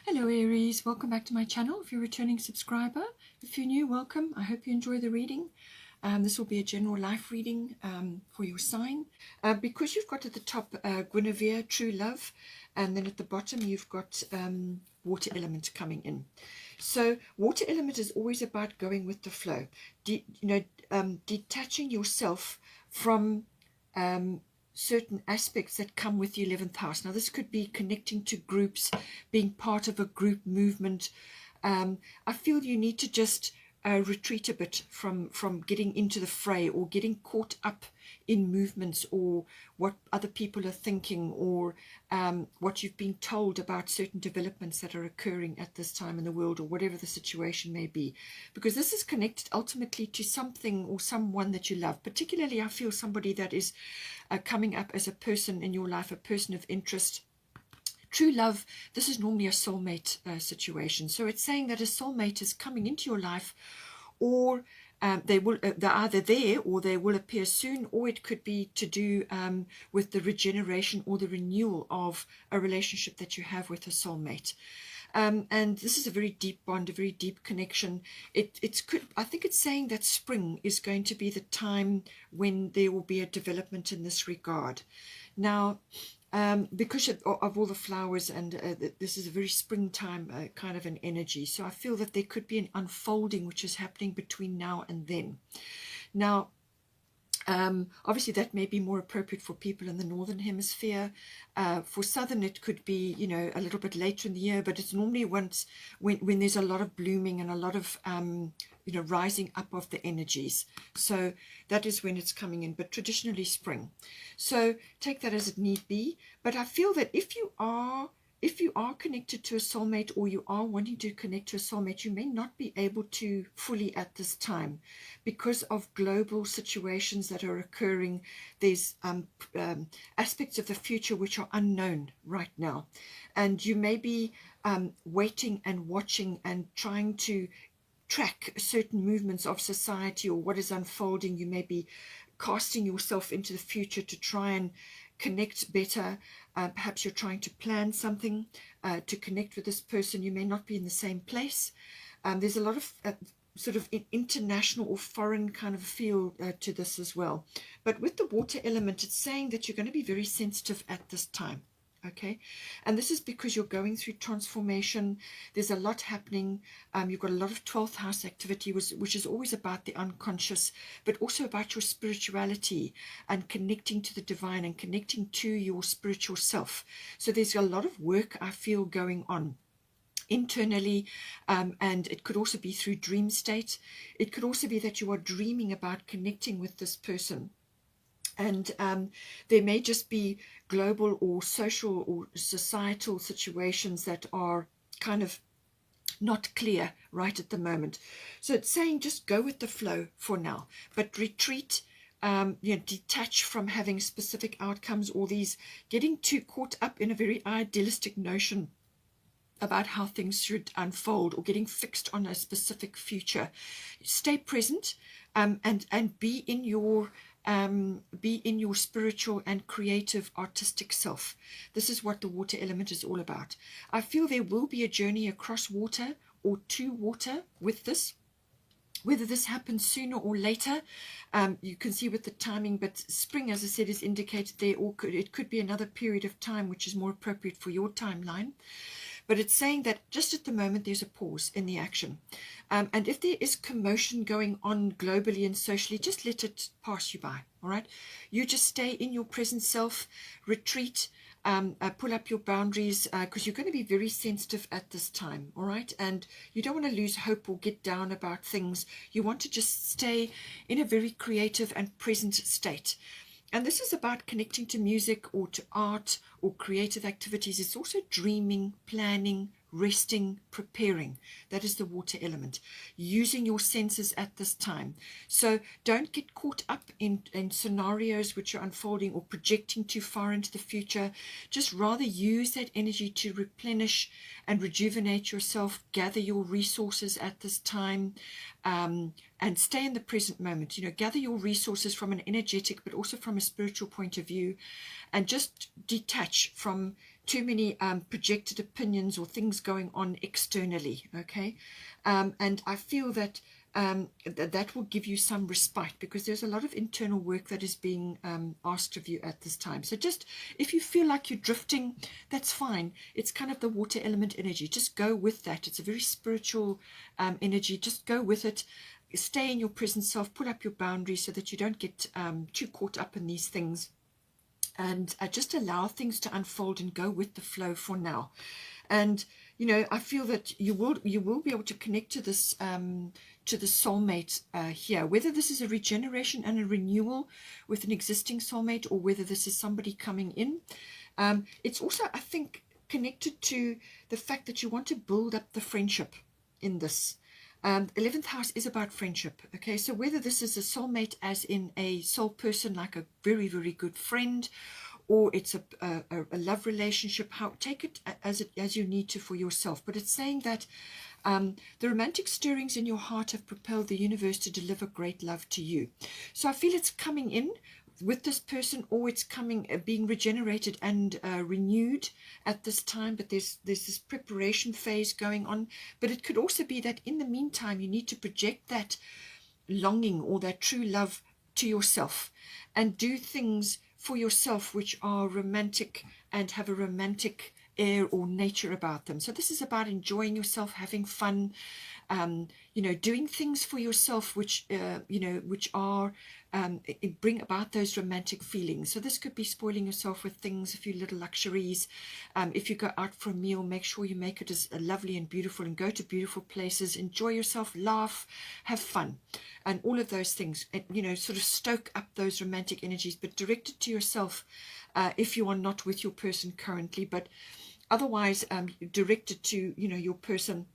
Hello Aries, welcome back to my channel. If you're a returning subscriber, if you're new, welcome. I hope you enjoy the reading. This will be a general life reading for your sign. Because you've got at the top Guinevere, True Love, and then at the bottom you've got Water Element coming in. So Water Element is always about going with the flow, detaching yourself from certain aspects that come with the 11th house. Now this could be connecting to groups, being part of a group movement. I feel you need to just retreat a bit from getting into the fray or getting caught up in movements or what other people are thinking or what you've been told about certain developments that are occurring at this time in the world or whatever the situation may be, because this is connected ultimately to something or someone that you love. Particularly I feel somebody that is coming up as a person in your life, a person of interest. True love, this is normally a soulmate situation. So it's saying that a soulmate is coming into your life, or they're either there or they will appear soon, or it could be to do with the regeneration or the renewal of a relationship that you have with a soulmate. And this is a very deep bond, a very deep connection. I think it's saying that spring is going to be the time when there will be a development in this regard. Now, because of all the flowers, and this is a very springtime kind of an energy, so I feel that there could be an unfolding which is happening between now and then. Now, obviously that may be more appropriate for people in the northern hemisphere. For southern it could be, a little bit later in the year, but it's normally when there's a lot of blooming and a lot of rising up of the energies. So that is when it's coming in, but traditionally spring. So take that as it need be. But I feel that if you are connected to a soulmate, or you are wanting to connect to a soulmate, you may not be able to fully at this time because of global situations that are occurring. There's aspects of the future which are unknown right now, and you may be waiting and watching and trying to track certain movements of society or what is unfolding. You may be casting yourself into the future to try and connect better. Perhaps you're trying to plan something to connect with this person. You may not be in the same place. There's a lot of sort of international or foreign kind of feel to this as well. But with the water element, it's saying that you're going to be very sensitive at this time. Okay, and this is because you're going through transformation. There's a lot happening. You've got a lot of 12th house activity, which is always about the unconscious, but also about your spirituality and connecting to the divine and connecting to your spiritual self. So there's a lot of work I feel going on internally, and it could also be through dream state. It could also be that you are dreaming about connecting with this person. And there may just be global or social or societal situations that are kind of not clear right at the moment. So it's saying just go with the flow for now, but retreat, detach from having specific outcomes or these getting too caught up in a very idealistic notion about how things should unfold or getting fixed on a specific future. Stay present, and be in your spiritual and creative artistic self. This is what the water element is all about. I feel there will be a journey across water or to water with this. Whether this happens sooner or later, you can see with the timing, but spring, as I said, is indicated there, or it could be another period of time which is more appropriate for your timeline. But it's saying that just at the moment there's a pause in the action. And if there is commotion going on globally and socially, just let it pass you by, all right? You just stay in your present self, retreat, pull up your boundaries, because you're going to be very sensitive at this time, all right? And you don't want to lose hope or get down about things. You want to just stay in a very creative and present state. And this is about connecting to music or to art or creative activities. It's also dreaming, planning, resting, preparing. That is the water element. Using your senses at this time. So don't get caught up in scenarios which are unfolding or projecting too far into the future. Just rather use that energy to replenish and rejuvenate yourself, gather your resources at this time, and stay in the present moment. Gather your resources from an energetic but also from a spiritual point of view, and just detach from too many projected opinions or things going on externally, okay? And I feel that that will give you some respite, because there's a lot of internal work that is being asked of you at this time. So just, if you feel like you're drifting, that's fine. It's kind of the water element energy. Just go with that. It's a very spiritual energy. Just go with it. Stay in your present self. Put up your boundaries so that you don't get too caught up in these things. And just allow things to unfold and go with the flow for now. And you know, I feel that you will be able to connect to this to the soulmate here, whether this is a regeneration and a renewal with an existing soulmate, or whether this is somebody coming in. It's also, I think, connected to the fact that you want to build up the friendship in this. 11th house is about friendship, okay? So whether this is a soulmate as in a soul person, like a very, very good friend, or it's a love relationship, take it as you need to for yourself. But it's saying that the romantic stirrings in your heart have propelled the universe to deliver great love to you. So I feel it's coming in with this person, or it's coming, being regenerated and renewed at this time. But there's this preparation phase going on. But it could also be that in the meantime, you need to project that longing or that true love to yourself, and do things for yourself which are romantic and have a romantic air or nature about them. So this is about enjoying yourself, having fun, you know, doing things for yourself which you know, which are bring about those romantic feelings. So this could be spoiling yourself with things, a few little luxuries. If you go out for a meal, make sure you make it as lovely and beautiful, and go to beautiful places, enjoy yourself, laugh, have fun, and all of those things, you know, sort of stoke up those romantic energies, but direct it to yourself if you are not with your person currently. But otherwise, direct it to, you know, your person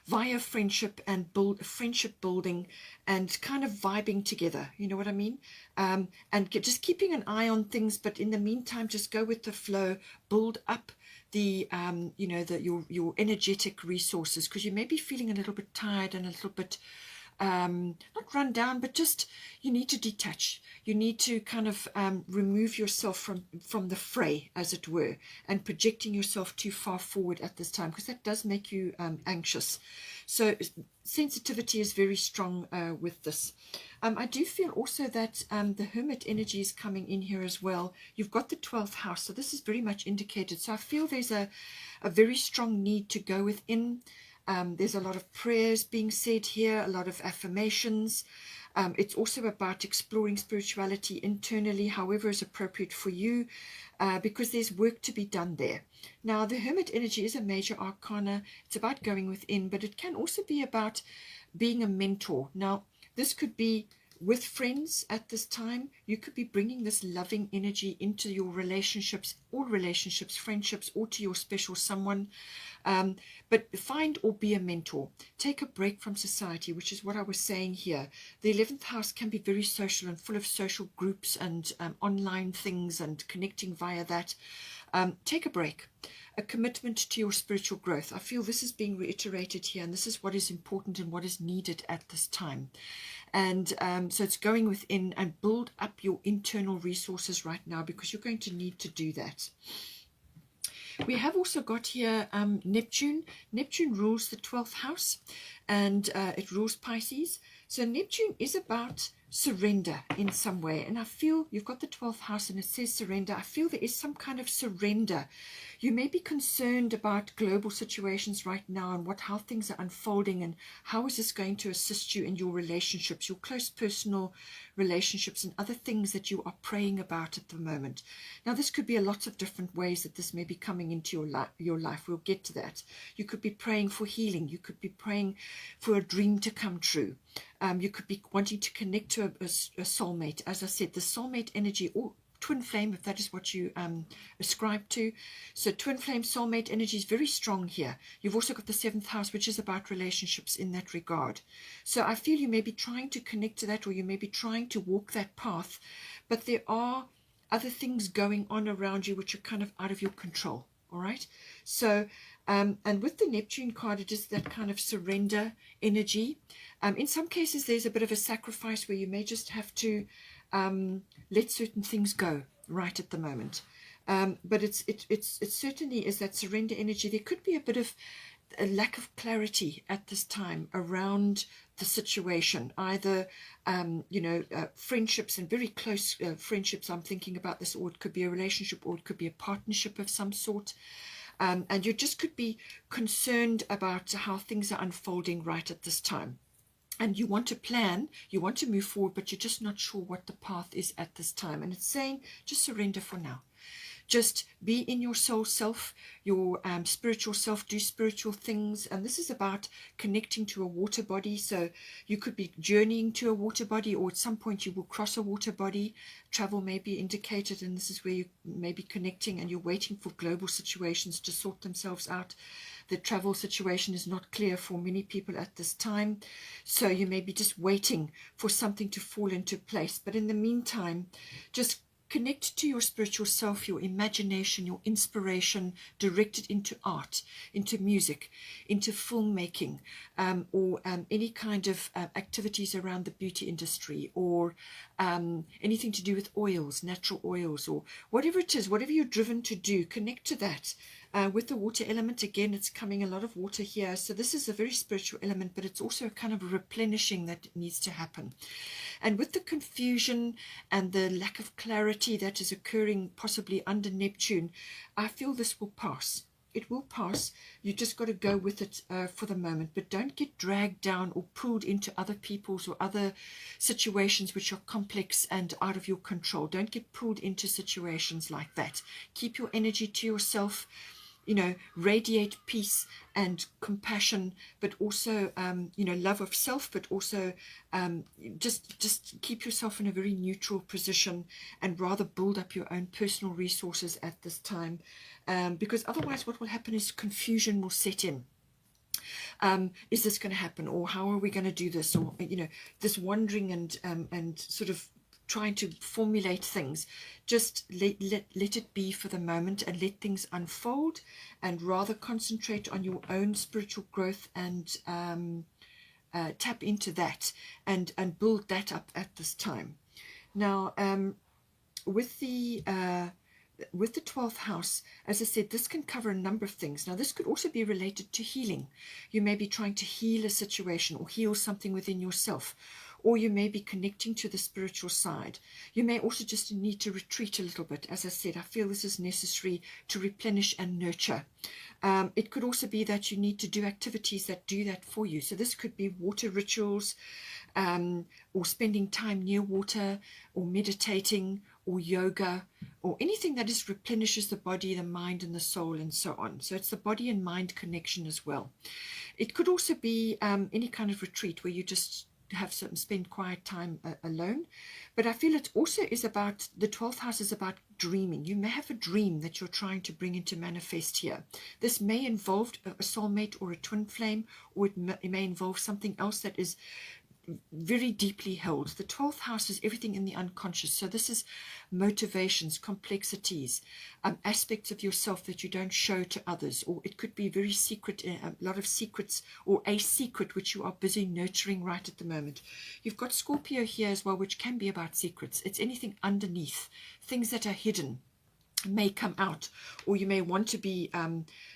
via friendship, and friendship building, and kind of vibing together, you know what I mean? And just keeping an eye on things, but in the meantime, just go with the flow, build up the you know, your energetic resources, because you may be feeling a little bit tired and a little bit not run down, but just, you need to detach. You need to kind of remove yourself from the fray, as it were, and projecting yourself too far forward at this time, because that does make you anxious. So sensitivity is very strong with this. I do feel also that the Hermit energy is coming in here as well. You've got the 12th house, so this is very much indicated. So I feel there's a very strong need to go within. There's a lot of prayers being said here, a lot of affirmations. It's also about exploring spirituality internally, however is appropriate for you, because there's work to be done there. Now, the Hermit energy is a major arcana. It's about going within, but it can also be about being a mentor. Now, this could be with friends at this time. You could be bringing this loving energy into your relationships, all relationships, friendships, or to your special someone. But find or be a mentor. Take a break from society, which is what I was saying here. The 11th house can be very social and full of social groups and online things and connecting via that. Take a break. A commitment to your spiritual growth. I feel this is being reiterated here, and this is what is important and what is needed at this time. And so it's going within and build up your internal resources right now, because you're going to need to do that. We have also got here Neptune. Neptune rules the 12th house, and it rules Pisces. So Neptune is about surrender in some way. And I feel you've got the 12th house and it says surrender. I feel there is some kind of surrender. You may be concerned about global situations right now and how things are unfolding, and how is this going to assist you in your relationships, your close personal relationships, and other things that you are praying about at the moment. Now, this could be a lot of different ways that this may be coming into your life. We'll get to that. You could be praying for healing. You could be praying for a dream to come true. You could be wanting to connect to a soulmate. As I said, the soulmate energy, or twin flame, if that is what you ascribe to. So twin flame, soulmate energy is very strong here. You've also got the 7th house, which is about relationships in that regard. So I feel you may be trying to connect to that, or you may be trying to walk that path, but there are other things going on around you which are kind of out of your control. All right. So and with the Neptune card, it is that kind of surrender energy. In some cases, there's a bit of a sacrifice where you may just have to let certain things go right at the moment. But it certainly is that surrender energy. There could be a bit of a lack of clarity at this time around the situation, either friendships and very close friendships. I'm thinking about this, or it could be a relationship, or it could be a partnership of some sort. And you just could be concerned about how things are unfolding right at this time. And you want to plan, you want to move forward, but you're just not sure what the path is at this time. And it's saying, just surrender for now. Just be in your soul self, your spiritual self, do spiritual things. And this is about connecting to a water body. So you could be journeying to a water body, or at some point you will cross a water body. Travel may be indicated, and this is where you may be connecting, and you're waiting for global situations to sort themselves out. The travel situation is not clear for many people at this time. So you may be just waiting for something to fall into place. But in the meantime, just connect to your spiritual self, your imagination, your inspiration, directed into art, into music, into filmmaking, or any kind of activities around the beauty industry, or anything to do with oils, natural oils, or whatever it is, whatever you're driven to do, connect to that. With the water element, again, it's coming a lot of water here. So this is a very spiritual element, but it's also a kind of a replenishing that needs to happen. And with the confusion and the lack of clarity that is occurring possibly under Neptune, I feel this will pass. It will pass. You just got to go with it for the moment. But don't get dragged down or pulled into other people's or other situations which are complex and out of your control. Don't get pulled into situations like that. Keep your energy to yourself. Radiate peace and compassion, but also, love of self, but also just keep yourself in a very neutral position, and rather build up your own personal resources at this time, because otherwise what will happen is confusion will set in. Is this going to happen, or how are we going to do this, or this wandering and sort of trying to formulate things. Just let it be for the moment, and let things unfold, and rather concentrate on your own spiritual growth, and tap into that, and build that up at this time. Now, with the 12th house, as I said, this can cover a number of things. Now, this could also be related to healing. You may be trying to heal a situation or heal something within yourself, or you may be connecting to the spiritual side. You may also just need to retreat a little bit. As I said, I feel this is necessary to replenish and nurture. It could also be that you need to do activities that do that for you. So this could be water rituals, or spending time near water, or meditating, or yoga, or anything that just replenishes the body, the mind, and the soul, and so on. So it's the body and mind connection as well. It could also be any kind of retreat where you just have spend quiet time alone. But I feel it also is about, the 12th house is about dreaming. You may have a dream that you're trying to bring into manifest here. This may involve a soulmate or a twin flame, or it may involve something else that is very deeply held. The 12th house is everything in the unconscious. So this is motivations, complexities, aspects of yourself that you don't show to others, or it could be very secret, a lot of secrets, or a secret which you are busy nurturing right at the moment. You've got Scorpio here as well, which can be about secrets. It's anything underneath, things that are hidden may come out, or you may want to be,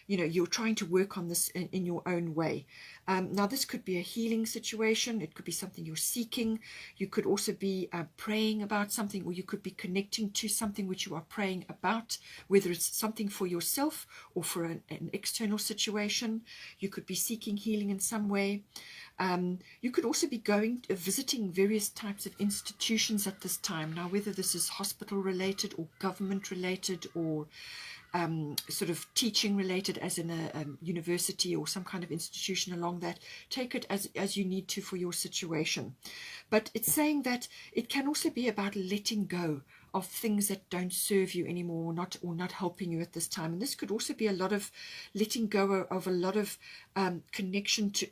you're trying to work on this in your own way. Now, this could be a healing situation. It could be something you're seeking. You could also be praying about something, or you could be connecting to something which you are praying about, whether it's something for yourself or for an external situation. You could be seeking healing in some way. You could also be visiting various types of institutions at this time. Now, whether this is hospital related, or government related, or sort of teaching related, as in a university or some kind of institution along that, take it as you need to for your situation. But it's saying that it can also be about letting go of things that don't serve you anymore, or not helping you at this time. And this could also be a lot of letting go of a lot of connection to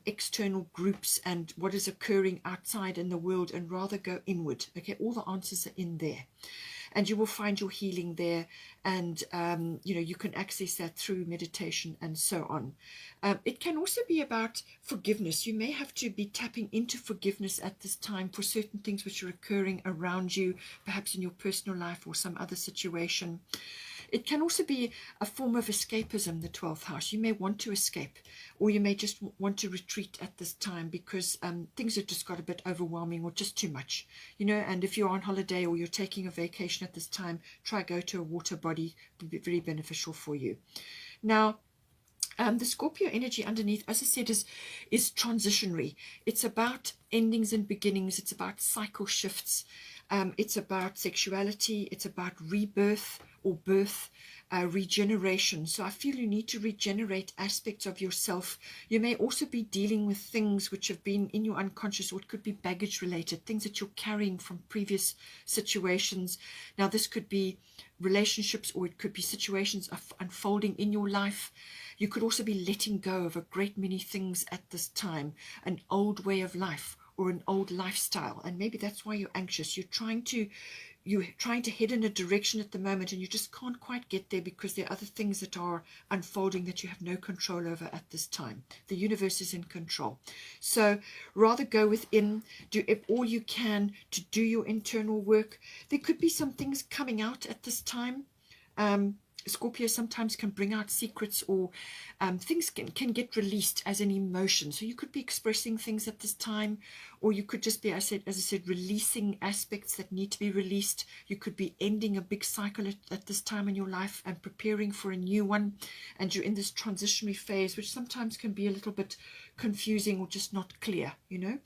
external groups and what is occurring outside in the world, and rather go inward. Okay, all the answers are in there, and you will find your healing there, and you can access that through meditation and so on. It can also be about forgiveness. You may have to be tapping into forgiveness at this time for certain things which are occurring around you, perhaps in your personal life or some other situation. It can also be a form of escapism, the 12th house. You may want to escape, or you may just want to retreat at this time because things have just got a bit overwhelming or just too much, you know. And if you're on holiday or you're taking a vacation at this time, try go to a water body. It'll be very beneficial for you. Now, the Scorpio energy underneath, as I said, is transitionary. It's about endings and beginnings. It's about cycle shifts. It's about sexuality. It's about rebirth or birth, regeneration. So I feel you need to regenerate aspects of yourself. You may also be dealing with things which have been in your unconscious, or it could be baggage related, things that you're carrying from previous situations. Now, this could be relationships, or it could be situations unfolding in your life. You could also be letting go of a great many things at this time, an old way of life or an old lifestyle. And maybe that's why you're anxious. You're trying to head in a direction at the moment, and you just can't quite get there because there are other things that are unfolding that you have no control over at this time. The universe is in control. So rather go within, do all you can to do your internal work. There could be some things coming out at this time. Scorpio sometimes can bring out secrets, or things can get released as an emotion. So you could be expressing things at this time, or you could just be, as I said, releasing aspects that need to be released. You could be ending a big cycle at this time in your life and preparing for a new one. And you're in this transitionary phase, which sometimes can be a little bit confusing or just not clear, you know.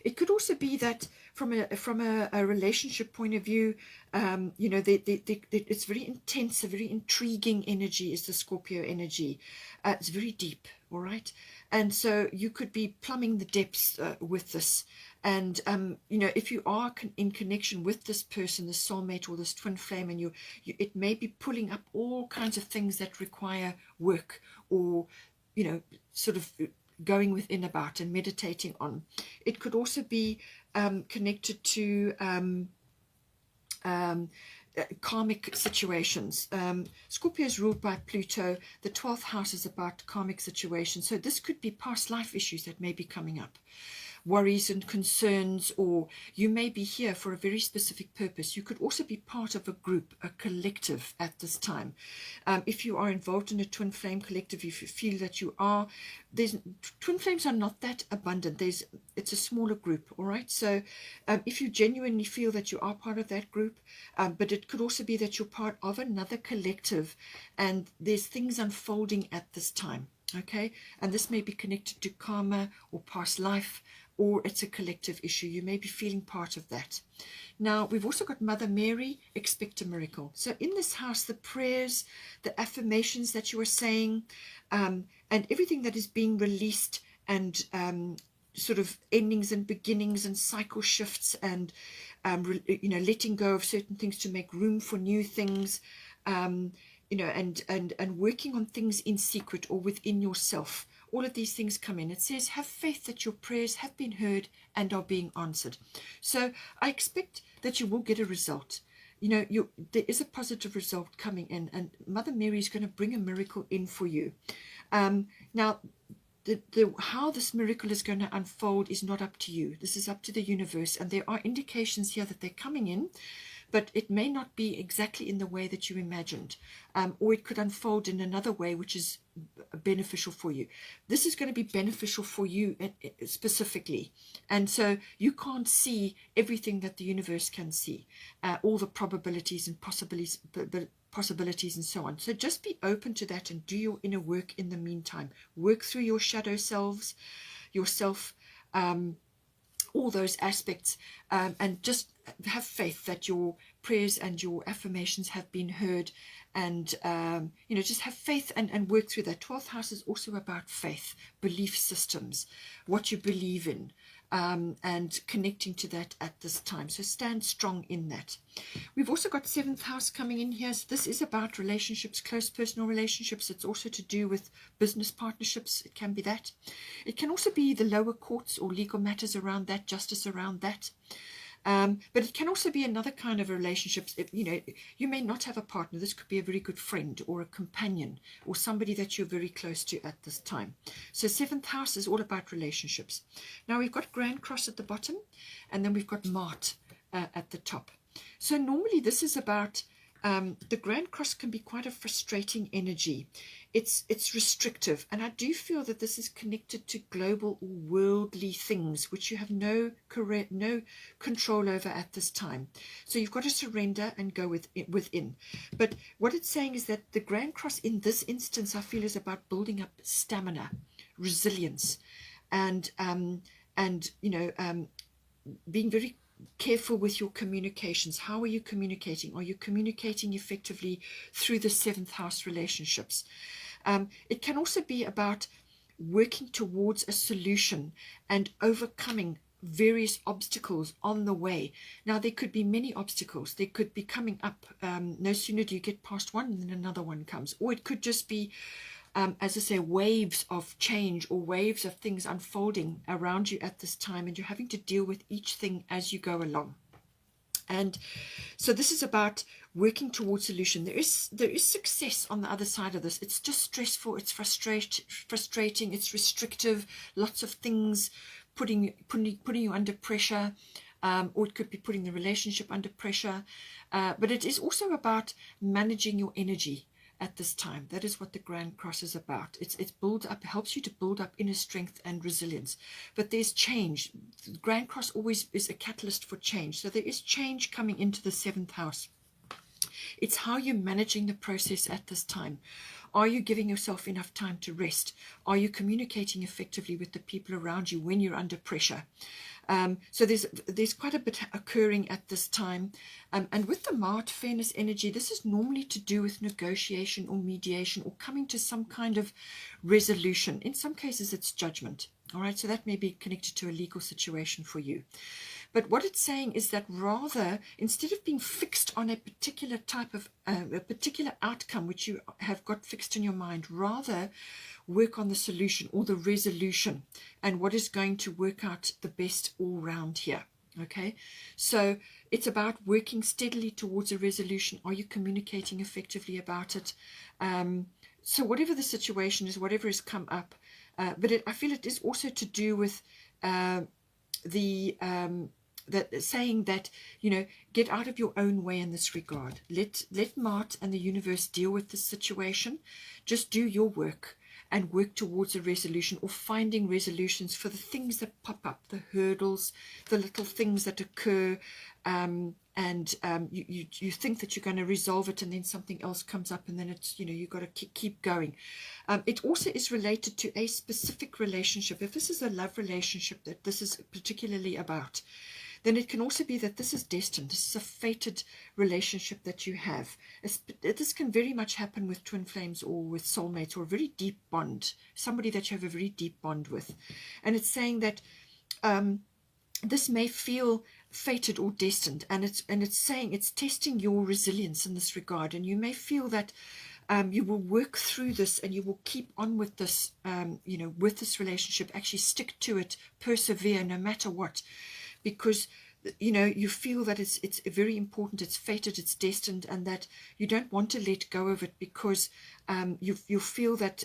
It could also be that from a relationship point of view, you know, it's very intense, a very intriguing energy is the Scorpio energy. It's very deep, all right? And so you could be plumbing the depths with this. And, you know, if you are in connection with this person, this soulmate or this twin flame, and it may be pulling up all kinds of things that require work, or, you know, sort of going within about and meditating on. It could also be connected to karmic situations. Scorpio is ruled by Pluto. The 12th house is about karmic situations. So this could be past life issues that may be coming up, worries and concerns, or you may be here for a very specific purpose. You could also be part of a group, a collective at this time. If you are involved in a twin flame collective, if you feel that you are, twin flames are not that abundant. It's a smaller group, all right? So if you genuinely feel that you are part of that group, but it could also be that you're part of another collective, and there's things unfolding at this time, okay? And this may be connected to karma or past life, or it's a collective issue. You may be feeling part of that. Now, we've also got Mother Mary, expect a miracle. So in this house, the prayers, the affirmations that you are saying, and everything that is being released, and sort of endings and beginnings and cycle shifts, and, you know, letting go of certain things to make room for new things, you know, and working on things in secret or within yourself. All of these things come in. It says, have faith that your prayers have been heard and are being answered. So I expect that you will get a result. You know, there is a positive result coming in, and Mother Mary is going to bring a miracle in for you. Now, how this miracle is going to unfold is not up to you. This is up to the universe, and there are indications here that they're coming in, but it may not be exactly in the way that you imagined, or it could unfold in another way which is beneficial for you. This is going to be beneficial for you specifically, and so you can't see everything that the universe can see, all the probabilities and possibilities and so on. So just be open to that and do your inner work in the meantime. Work through your shadow selves, yourself, all those aspects, and just have faith that your prayers and your affirmations have been heard, and you know, just have faith and work through that. 12th house is also about faith, belief systems, what you believe in, and connecting to that at this time. So stand strong in that. We've also got 7th house coming in here. So this is about relationships, close personal relationships. It's also to do with business partnerships. It can be that. It can also be the lower courts or legal matters around that, justice around that. But it can also be another kind of relationships. You know, you may not have a partner. This could be a very good friend or a companion or somebody that you're very close to at this time. So 7th house is all about relationships. Now we've got Grand Cross at the bottom, and then we've got Mart at the top. So normally this is about the Grand Cross can be quite a frustrating energy. It's restrictive, and I do feel that this is connected to global or worldly things which you have no control over at this time. So you've got to surrender and go within. But what it's saying is that the Grand Cross in this instance, I feel, is about building up stamina, resilience, and being very careful with your communications. How are you communicating? Are you communicating effectively through the seventh house relationships? It can also be about working towards a solution and overcoming various obstacles on the way. Now, there could be many obstacles. They could be coming up. No sooner do you get past one, and then another one comes. Or it could just be as I say, waves of change or waves of things unfolding around you at this time, and you're having to deal with each thing as you go along. And so this is about working towards solution. There is success on the other side of this. It's just stressful, it's frustrating, it's restrictive, lots of things putting you under pressure, or it could be putting the relationship under pressure. But it is also about managing your energy at this time. That is what the Grand Cross is about. It's build up, helps you to build up inner strength and resilience. But there's change. The Grand Cross always is a catalyst for change. So there is change coming into the seventh house. It's how you're managing the process at this time. Are you giving yourself enough time to rest? Are you communicating effectively with the people around you when you're under pressure? So there's quite a bit occurring at this time. And with the Mart Fairness energy, this is normally to do with negotiation or mediation or coming to some kind of resolution. In some cases, it's judgment. All right, so that may be connected to a legal situation for you. But what it's saying is that rather, instead of being fixed on a particular type of, a particular outcome which you have got fixed in your mind, rather work on the solution or the resolution and what is going to work out the best all round here. Okay, so it's about working steadily towards a resolution. Are you communicating effectively about it? So whatever the situation is, whatever has come up, but I feel it is also to do with that saying that, you know, get out of your own way in this regard. Let Mart and the universe deal with this situation. Just do your work and work towards a resolution, or finding resolutions for the things that pop up, the hurdles, the little things that occur, and you think that you're going to resolve it, and then something else comes up, and then it's, you know, you've got to keep going. It also is related to a specific relationship. If this is a love relationship that this is particularly about, then it can also be that this is destined. This is a fated relationship that you have. This can very much happen with twin flames or with soulmates, or a very deep bond, somebody that you have a very deep bond with. And it's saying that this may feel fated or destined, and it's saying it's testing your resilience in this regard. And you may feel that you will work through this, and you will keep on with this, you know, with this relationship, actually stick to it, persevere no matter what, because, you know, you feel that it's very important, it's fated, it's destined, and that you don't want to let go of it, because you feel that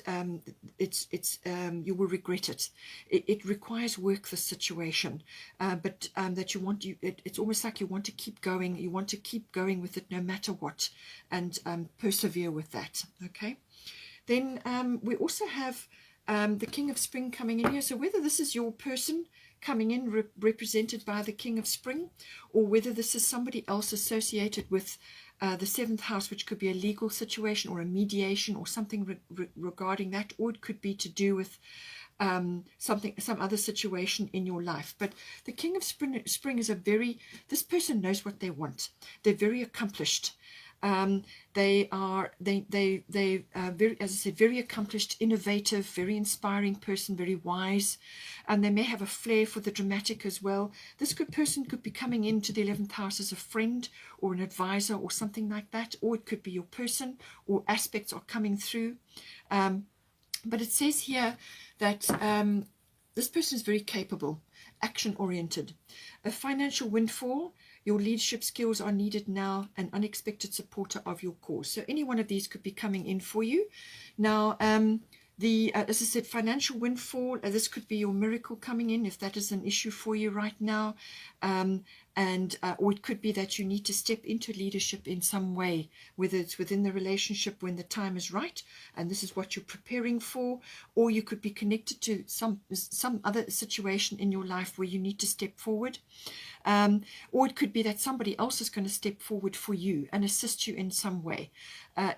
you will regret it. It requires work, this situation, but that you want, it's almost like you want to keep going. You want to keep going with it no matter what, and persevere with that. Okay. Then we also have the King of Spring coming in here. So whether this is your person coming in represented by the King of Spring, or whether this is somebody else associated with the seventh house, which could be a legal situation or a mediation or something regarding that, or it could be to do with some other situation in your life. But the King of Spring is this person knows what they want. They're very accomplished. They are very, as I said, very accomplished, innovative, very inspiring person, very wise, and they may have a flair for the dramatic as well. This person could be coming into the 11th house as a friend or an advisor or something like that, or it could be your person, or aspects are coming through. But it says here that this person is very capable, action-oriented, a financial windfall. Your leadership skills are needed now, an unexpected supporter of your cause. So any one of these could be coming in for you. Now, as I said, financial windfall, this could be your miracle coming in, if that is an issue for you right now. And and or it could be that you need to step into leadership in some way, whether it's within the relationship when the time is right and this is what you're preparing for, or you could be connected to some other situation in your life where you need to step forward. Or it could be that somebody else is going to step forward for you and assist you in some way.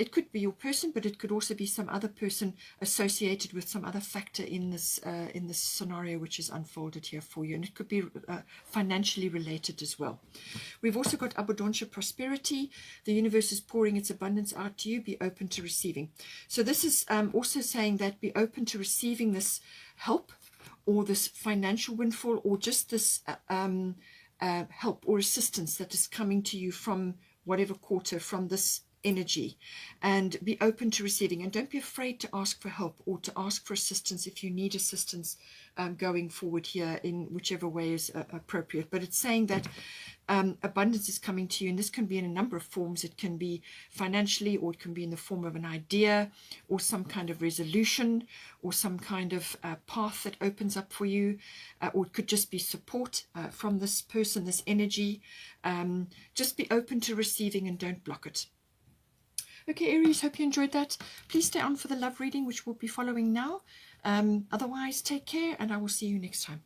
It could be your person, but it could also be some other person associated with some other factor in this scenario which is unfolded here for you. And it could be financially related as well. We've also got abundancia, prosperity. The universe is pouring its abundance out to you. Be open to receiving. So this is also saying that be open to receiving this help or this financial windfall or just this help or assistance that is coming to you from whatever quarter, from this energy, and be open to receiving. And don't be afraid to ask for help or to ask for assistance if you need assistance going forward here in whichever way is appropriate. But it's saying that abundance is coming to you, and this can be in a number of forms. It can be financially, or it can be in the form of an idea or some kind of resolution or some kind of path that opens up for you, or it could just be support from this person, this energy. Just be open to receiving and don't block it. Okay, Aries, hope you enjoyed that. Please stay on for the love reading, which will be following now. Otherwise, take care, and I will see you next time.